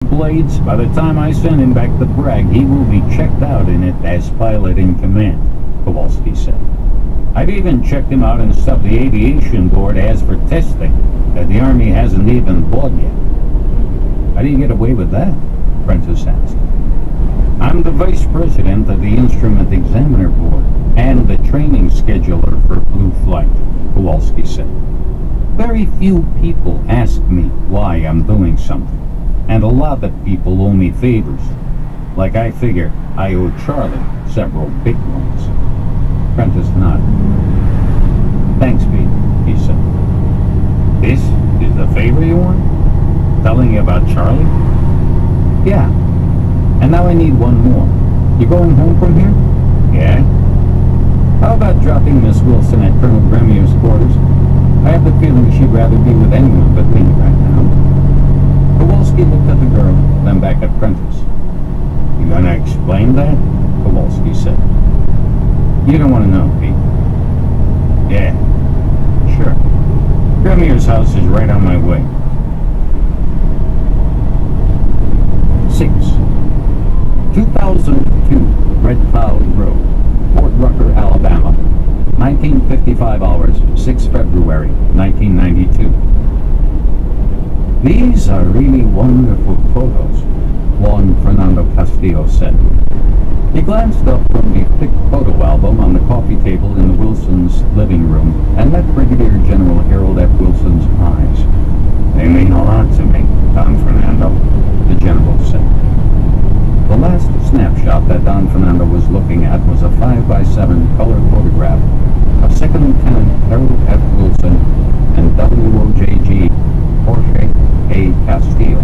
Blades, by the time I send him back to Bragg, he will be checked out in it as pilot in command, Kowalski said. I've even checked him out in stuff the aviation board has for testing that the Army hasn't even bought yet. How do you get away with that? Prentice asked. I'm the vice president of the Instrument Examiner Board and the training scheduler for Blue Flight, Kowalski said. Very few people ask me why I'm doing something, and a lot of people owe me favors. Like I figure I owe Charlie several big ones. Prentice nodded. Thanks, Pete, he said. This is the favor you want? Telling you about Charlie? Yeah. And now I need one more. You going home from here? Yeah. How about dropping Miss Wilson at Colonel Gramier's quarters? I have the feeling she'd rather be with anyone but me right now. Kowalski looked at the girl, then back at Prentice. You gonna explain that? Kowalski said. You don't want to know, Pete. Yeah, sure. Gramier's house is right on my way. 6. 2002 Red Cloud Road, Fort Rucker, Alabama. 1955 hours, 6 February, 1992. These are really wonderful photos, Juan Fernando Castillo said. He glanced up from the thick photo album on the coffee table in the Wilsons' living room and met Brigadier General Harold F. Wilson's eyes. They mean a lot to me, Don Fernando, the general said. The last snapshot that Don Fernando was looking at was a 5x7 color photograph of Second Lieutenant Harold F. Wilson and WOJG Jorge A. Castillo,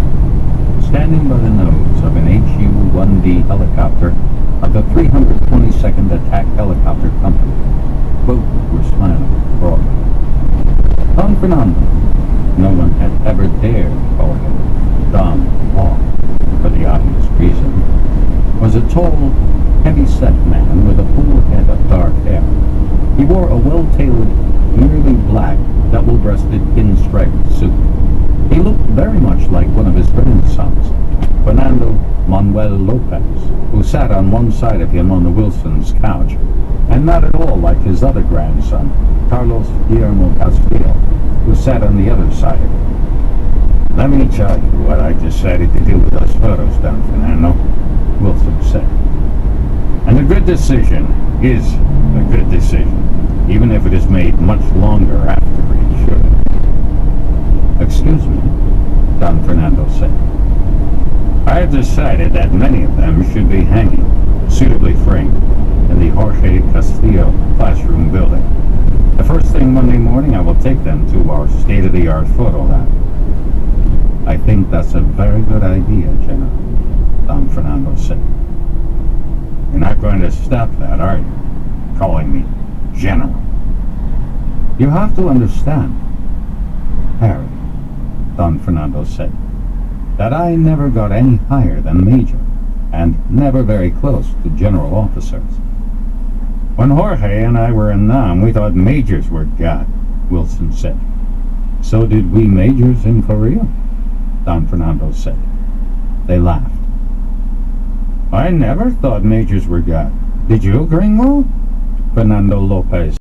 standing by the nose of an HU-1D helicopter of the 322nd Attack Helicopter Company. Both were smiling broadly. Don Fernando, no one had ever dared call him Don Juan, for the obvious reason, was a tall, heavy-set man with a full head of dark hair. He wore a well-tailored, nearly black, double-breasted, pinstriped suit. He looked very much like one of his grandsons, Fernando Manuel Lopez, who sat on one side of him on the Wilsons' couch, and not at all like his other grandson, Carlos Guillermo Castillo, who sat on the other side of him. Let me tell you what I decided to do with those photos, Don Fernando, Wilson said. And a good decision is a good decision, even if it is made much longer after it should. Excuse me, Don Fernando said. I have decided that many of them should be hanging, suitably framed, in the Jorge Castillo classroom building. The first thing Monday morning, I will take them to our state-of-the-art photo lab. I think that's a very good idea, General, Don Fernando said. You're not going to stop that, are you? Calling me General. You have to understand, Harry, Don Fernando said, that I never got any higher than Major, and never very close to General officers. When Jorge and I were in Nam, we thought Majors were God, Wilson said. So did we Majors in Korea, Don Fernando said. They laughed. I never thought Majors were God. Did you, Greenwell? Fernando Lopez